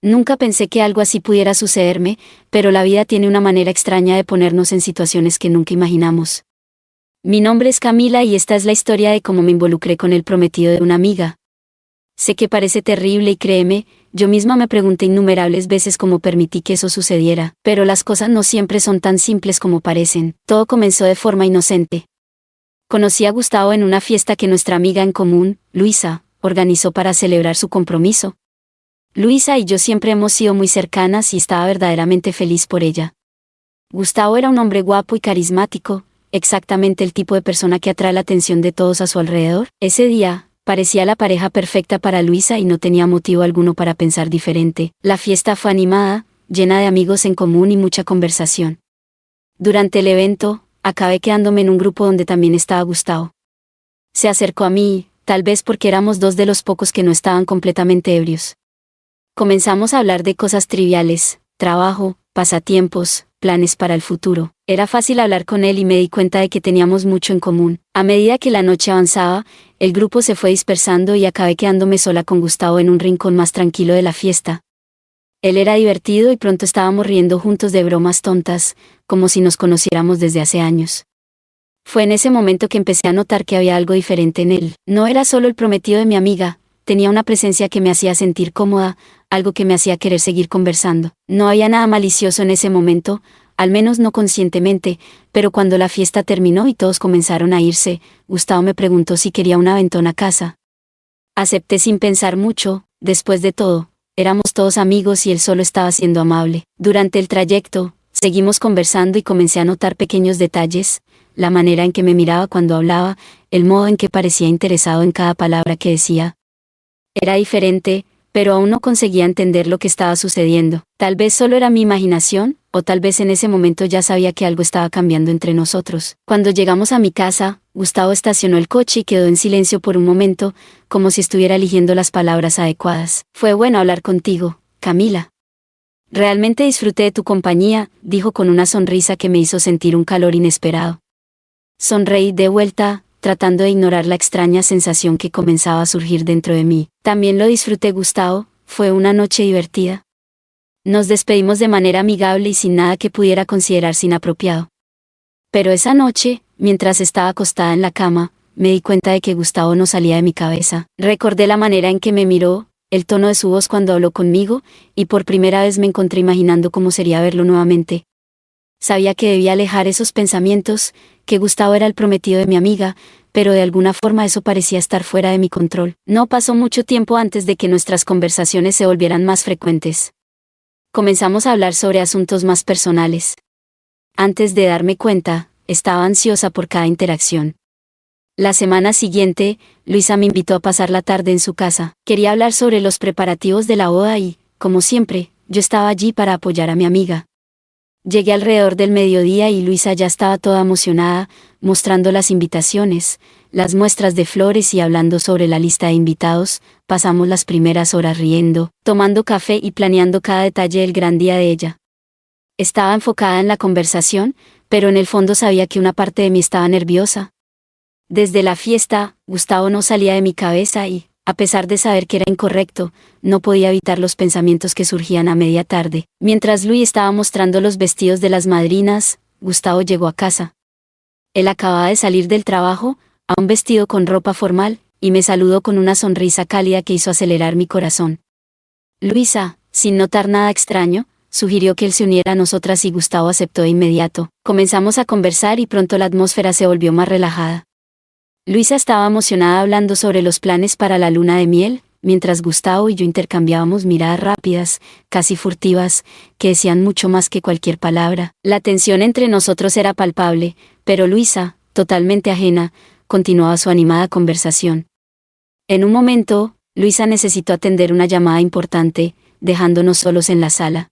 Nunca pensé que algo así pudiera sucederme, pero la vida tiene una manera extraña de ponernos en situaciones que nunca imaginamos. Mi nombre es Camila y esta es la historia de cómo me involucré con el prometido de una amiga. Sé que parece terrible y créeme, yo misma me pregunté innumerables veces cómo permití que eso sucediera, pero las cosas no siempre son tan simples como parecen. Todo comenzó de forma inocente. Conocí a Gustavo en una fiesta que nuestra amiga en común, Luisa, organizó para celebrar su compromiso. Luisa y yo siempre hemos sido muy cercanas y estaba verdaderamente feliz por ella. Gustavo era un hombre guapo y carismático, exactamente el tipo de persona que atrae la atención de todos a su alrededor. Ese día, parecía la pareja perfecta para Luisa y no tenía motivo alguno para pensar diferente. La fiesta fue animada, llena de amigos en común y mucha conversación. Durante el evento, acabé quedándome en un grupo donde también estaba Gustavo. Se acercó a mí, tal vez porque éramos dos de los pocos que no estaban completamente ebrios. Comenzamos a hablar de cosas triviales, trabajo, pasatiempos, planes para el futuro. Era fácil hablar con él y me di cuenta de que teníamos mucho en común. A medida que la noche avanzaba, el grupo se fue dispersando y acabé quedándome sola con Gustavo en un rincón más tranquilo de la fiesta. Él era divertido y pronto estábamos riendo juntos de bromas tontas, como si nos conociéramos desde hace años. Fue en ese momento que empecé a notar que había algo diferente en él. No era solo el prometido de mi amiga, tenía una presencia que me hacía sentir cómoda, algo que me hacía querer seguir conversando. No había nada malicioso en ese momento, al menos no conscientemente, pero cuando la fiesta terminó y todos comenzaron a irse, Gustavo me preguntó si quería un aventón a casa. Acepté sin pensar mucho, después de todo, éramos todos amigos y él solo estaba siendo amable. Durante el trayecto, seguimos conversando y comencé a notar pequeños detalles, la manera en que me miraba cuando hablaba, el modo en que parecía interesado en cada palabra que decía. Era diferente, pero aún no conseguía entender lo que estaba sucediendo. Tal vez solo era mi imaginación, o tal vez en ese momento ya sabía que algo estaba cambiando entre nosotros. Cuando llegamos a mi casa, Gustavo estacionó el coche y quedó en silencio por un momento, como si estuviera eligiendo las palabras adecuadas. Fue bueno hablar contigo, Camila. Realmente disfruté de tu compañía, dijo con una sonrisa que me hizo sentir un calor inesperado. Sonreí de vuelta, tratando de ignorar la extraña sensación que comenzaba a surgir dentro de mí. También lo disfruté, Gustavo, fue una noche divertida. Nos despedimos de manera amigable y sin nada que pudiera considerarse inapropiado. Pero esa noche, mientras estaba acostada en la cama, me di cuenta de que Gustavo no salía de mi cabeza. Recordé la manera en que me miró, el tono de su voz cuando habló conmigo, y por primera vez me encontré imaginando cómo sería verlo nuevamente. Sabía que debía alejar esos pensamientos, que Gustavo era el prometido de mi amiga, pero de alguna forma eso parecía estar fuera de mi control. No pasó mucho tiempo antes de que nuestras conversaciones se volvieran más frecuentes. Comenzamos a hablar sobre asuntos más personales. Antes de darme cuenta, estaba ansiosa por cada interacción. La semana siguiente, Luisa me invitó a pasar la tarde en su casa. Quería hablar sobre los preparativos de la boda y, como siempre, yo estaba allí para apoyar a mi amiga. Llegué alrededor del mediodía y Luisa ya estaba toda emocionada, mostrando las invitaciones, las muestras de flores y hablando sobre la lista de invitados. Pasamos las primeras horas riendo, tomando café y planeando cada detalle del gran día de ella. Estaba enfocada en la conversación, pero en el fondo sabía que una parte de mí estaba nerviosa. Desde la fiesta, Gustavo no salía de mi cabeza y, a pesar de saber que era incorrecto, no podía evitar los pensamientos que surgían a media tarde. Mientras Luis estaba mostrando los vestidos de las madrinas, Gustavo llegó a casa. Él acababa de salir del trabajo, aún vestido con ropa formal, y me saludó con una sonrisa cálida que hizo acelerar mi corazón. Luisa, sin notar nada extraño, sugirió que él se uniera a nosotras y Gustavo aceptó de inmediato. Comenzamos a conversar y pronto la atmósfera se volvió más relajada. Luisa estaba emocionada hablando sobre los planes para la luna de miel, mientras Gustavo y yo intercambiábamos miradas rápidas, casi furtivas, que decían mucho más que cualquier palabra. La tensión entre nosotros era palpable, pero Luisa, totalmente ajena, continuaba su animada conversación. En un momento, Luisa necesitó atender una llamada importante, dejándonos solos en la sala.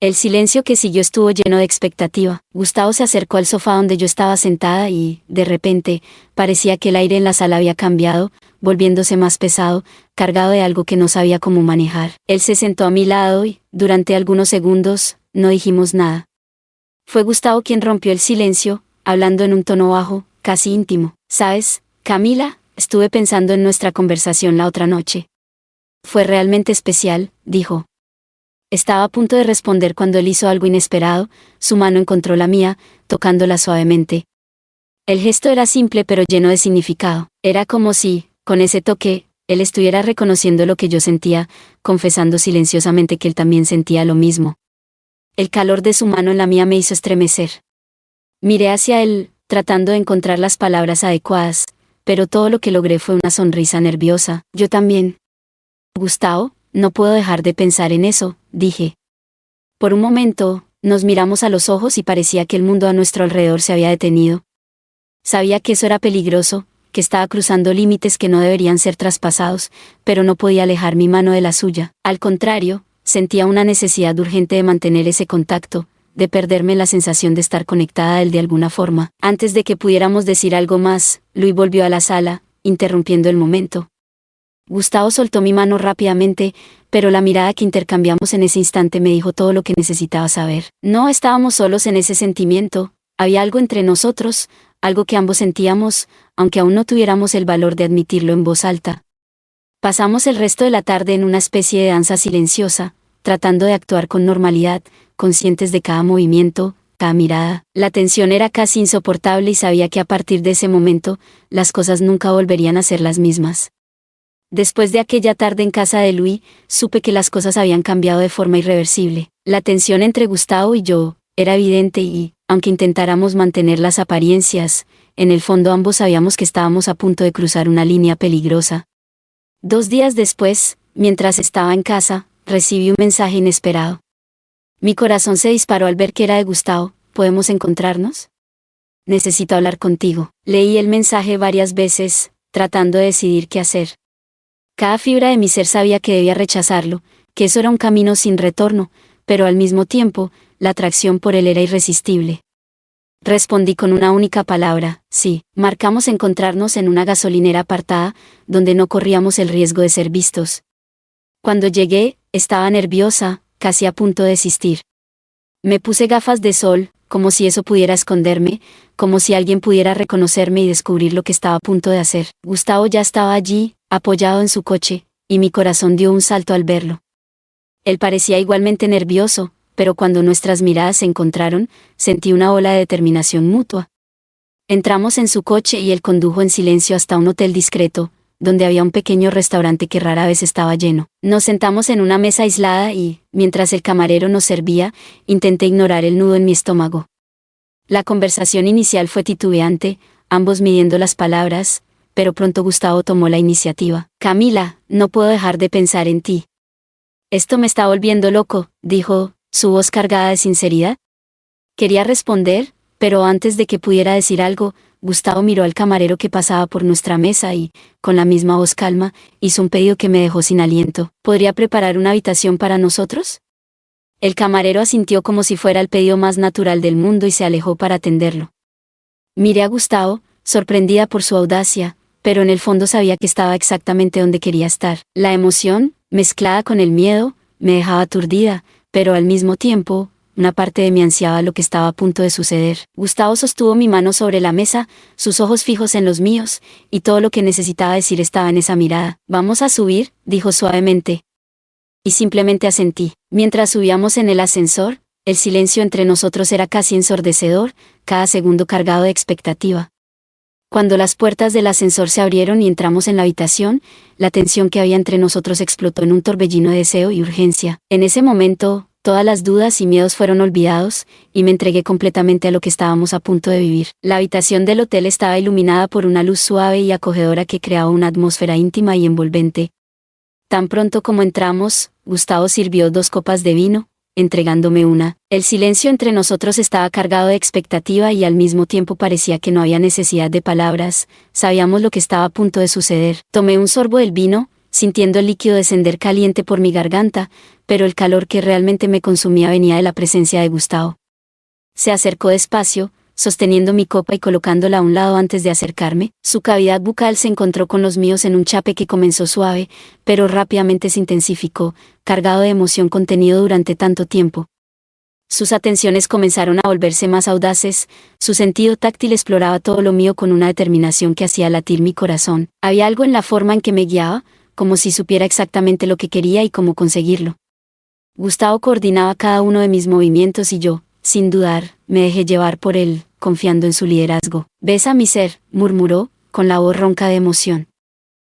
El silencio que siguió estuvo lleno de expectativa. Gustavo se acercó al sofá donde yo estaba sentada y, de repente, parecía que el aire en la sala había cambiado, volviéndose más pesado, cargado de algo que no sabía cómo manejar. Él se sentó a mi lado y, durante algunos segundos, no dijimos nada. Fue Gustavo quien rompió el silencio, hablando en un tono bajo, casi íntimo. ¿Sabes, Camila? Estuve pensando en nuestra conversación la otra noche. Fue realmente especial, dijo. Estaba a punto de responder cuando él hizo algo inesperado, su mano encontró la mía, tocándola suavemente. El gesto era simple pero lleno de significado. Era como si, con ese toque, él estuviera reconociendo lo que yo sentía, confesando silenciosamente que él también sentía lo mismo. El calor de su mano en la mía me hizo estremecer. Miré hacia él, tratando de encontrar las palabras adecuadas, pero todo lo que logré fue una sonrisa nerviosa. Yo también. Gustavo, no puedo dejar de pensar en eso, dije. Por un momento, nos miramos a los ojos y parecía que el mundo a nuestro alrededor se había detenido. Sabía que eso era peligroso, que estaba cruzando límites que no deberían ser traspasados, pero no podía alejar mi mano de la suya. Al contrario, sentía una necesidad urgente de mantener ese contacto, de perderme la sensación de estar conectada a él de alguna forma. Antes de que pudiéramos decir algo más, Luis volvió a la sala, interrumpiendo el momento. Gustavo soltó mi mano rápidamente, pero la mirada que intercambiamos en ese instante me dijo todo lo que necesitaba saber. No estábamos solos en ese sentimiento, había algo entre nosotros, algo que ambos sentíamos, aunque aún no tuviéramos el valor de admitirlo en voz alta. Pasamos el resto de la tarde en una especie de danza silenciosa, tratando de actuar con normalidad, conscientes de cada movimiento, cada mirada. La tensión era casi insoportable y sabía que a partir de ese momento, las cosas nunca volverían a ser las mismas. Después de aquella tarde en casa de Luis, supe que las cosas habían cambiado de forma irreversible. La tensión entre Gustavo y yo era evidente y, aunque intentáramos mantener las apariencias, en el fondo ambos sabíamos que estábamos a punto de cruzar una línea peligrosa. 2 días después, mientras estaba en casa, recibí un mensaje inesperado. Mi corazón se disparó al ver que era de Gustavo. ¿Podemos encontrarnos? Necesito hablar contigo. Leí el mensaje varias veces, tratando de decidir qué hacer. Cada fibra de mi ser sabía que debía rechazarlo, que eso era un camino sin retorno, pero al mismo tiempo, la atracción por él era irresistible. Respondí con una única palabra, sí. Marcamos encontrarnos en una gasolinera apartada, donde no corríamos el riesgo de ser vistos. Cuando llegué, estaba nerviosa, casi a punto de desistir. Me puse gafas de sol, como si eso pudiera esconderme, como si alguien pudiera reconocerme y descubrir lo que estaba a punto de hacer. Gustavo ya estaba allí, apoyado en su coche, y mi corazón dio un salto al verlo. Él parecía igualmente nervioso, pero cuando nuestras miradas se encontraron, sentí una ola de determinación mutua. Entramos en su coche y él condujo en silencio hasta un hotel discreto, donde había un pequeño restaurante que rara vez estaba lleno. Nos sentamos en una mesa aislada y, mientras el camarero nos servía, intenté ignorar el nudo en mi estómago. La conversación inicial fue titubeante, ambos midiendo las palabras, pero pronto Gustavo tomó la iniciativa. Camila, no puedo dejar de pensar en ti. Esto me está volviendo loco, dijo, su voz cargada de sinceridad. Quería responder, pero antes de que pudiera decir algo, Gustavo miró al camarero que pasaba por nuestra mesa y, con la misma voz calma, hizo un pedido que me dejó sin aliento. ¿Podría preparar una habitación para nosotros? El camarero asintió como si fuera el pedido más natural del mundo y se alejó para atenderlo. Miré a Gustavo, sorprendida por su audacia, pero en el fondo sabía que estaba exactamente donde quería estar. La emoción, mezclada con el miedo, me dejaba aturdida, pero al mismo tiempo, una parte de mí ansiaba lo que estaba a punto de suceder. Gustavo sostuvo mi mano sobre la mesa, sus ojos fijos en los míos, y todo lo que necesitaba decir estaba en esa mirada. Vamos a subir, dijo suavemente. Y simplemente asentí. Mientras subíamos en el ascensor, el silencio entre nosotros era casi ensordecedor, cada segundo cargado de expectativa. Cuando las puertas del ascensor se abrieron y entramos en la habitación, la tensión que había entre nosotros explotó en un torbellino de deseo y urgencia. En ese momento, todas las dudas y miedos fueron olvidados, y me entregué completamente a lo que estábamos a punto de vivir. La habitación del hotel estaba iluminada por una luz suave y acogedora que creaba una atmósfera íntima y envolvente. Tan pronto como entramos, Gustavo sirvió 2 copas de vino, entregándome una. El silencio entre nosotros estaba cargado de expectativa y al mismo tiempo parecía que no había necesidad de palabras, sabíamos lo que estaba a punto de suceder. Tomé un sorbo del vino, sintiendo el líquido descender caliente por mi garganta, pero el calor que realmente me consumía venía de la presencia de Gustavo. Se acercó despacio, sosteniendo mi copa y colocándola a un lado antes de acercarme. Su cavidad bucal se encontró con los míos en un chape que comenzó suave, pero rápidamente se intensificó, cargado de emoción contenido durante tanto tiempo. Sus atenciones comenzaron a volverse más audaces, su sentido táctil exploraba todo lo mío con una determinación que hacía latir mi corazón. Había algo en la forma en que me guiaba, como si supiera exactamente lo que quería y cómo conseguirlo. Gustavo coordinaba cada uno de mis movimientos y yo, sin dudar, me dejé llevar por él, confiando en su liderazgo. «Besa mi ser», murmuró, con la voz ronca de emoción.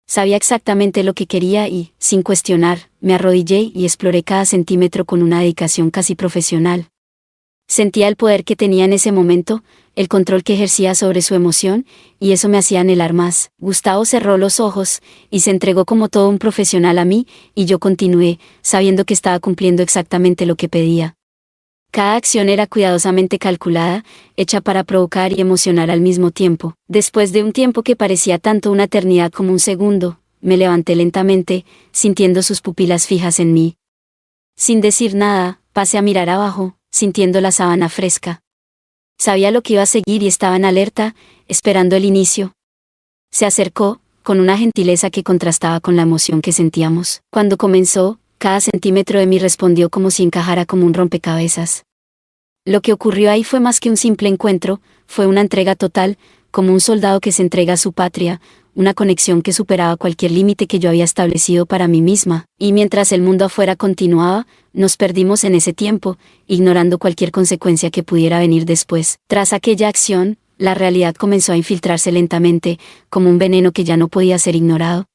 Sabía exactamente lo que quería y, sin cuestionar, me arrodillé y exploré cada centímetro con una dedicación casi profesional. Sentía el poder que tenía en ese momento, el control que ejercía sobre su emoción, y eso me hacía anhelar más. Gustavo cerró los ojos, y se entregó como todo un profesional a mí, y yo continué, sabiendo que estaba cumpliendo exactamente lo que pedía. Cada acción era cuidadosamente calculada, hecha para provocar y emocionar al mismo tiempo. Después de un tiempo que parecía tanto una eternidad como un segundo, me levanté lentamente, sintiendo sus pupilas fijas en mí. Sin decir nada, pasé a mirar abajo, sintiendo la sábana fresca. Sabía lo que iba a seguir y estaba en alerta, esperando el inicio. Se acercó, con una gentileza que contrastaba con la emoción que sentíamos. Cuando comenzó, cada centímetro de mí respondió como si encajara como un rompecabezas. Lo que ocurrió ahí fue más que un simple encuentro, fue una entrega total, como un soldado que se entrega a su patria, una conexión que superaba cualquier límite que yo había establecido para mí misma, y mientras el mundo afuera continuaba, nos perdimos en ese tiempo, ignorando cualquier consecuencia que pudiera venir después. Tras aquella acción, la realidad comenzó a infiltrarse lentamente, como un veneno que ya no podía ser ignorado.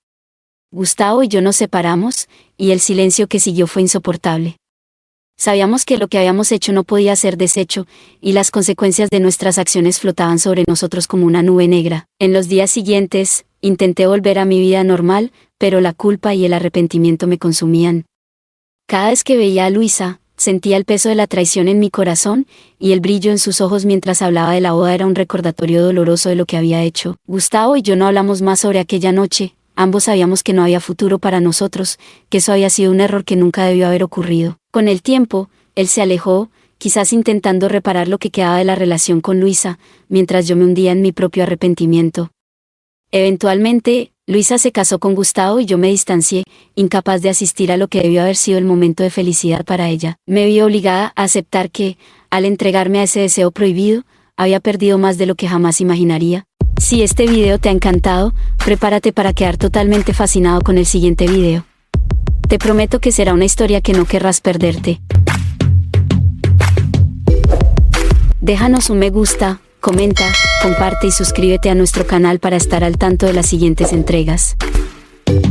Gustavo y yo nos separamos, y el silencio que siguió fue insoportable. Sabíamos que lo que habíamos hecho no podía ser deshecho, y las consecuencias de nuestras acciones flotaban sobre nosotros como una nube negra. En los días siguientes, intenté volver a mi vida normal, pero la culpa y el arrepentimiento me consumían. Cada vez que veía a Luisa, sentía el peso de la traición en mi corazón, y el brillo en sus ojos mientras hablaba de la boda era un recordatorio doloroso de lo que había hecho. Gustavo y yo no hablamos más sobre aquella noche. Ambos sabíamos que no había futuro para nosotros, que eso había sido un error que nunca debió haber ocurrido. Con el tiempo, él se alejó, quizás intentando reparar lo que quedaba de la relación con Luisa, mientras yo me hundía en mi propio arrepentimiento. Eventualmente, Luisa se casó con Gustavo y yo me distancié, incapaz de asistir a lo que debió haber sido el momento de felicidad para ella. Me vi obligada a aceptar que, al entregarme a ese deseo prohibido, había perdido más de lo que jamás imaginaría. Si este video te ha encantado, prepárate para quedar totalmente fascinado con el siguiente video. Te prometo que será una historia que no querrás perderte. Déjanos un me gusta, comenta, comparte y suscríbete a nuestro canal para estar al tanto de las siguientes entregas.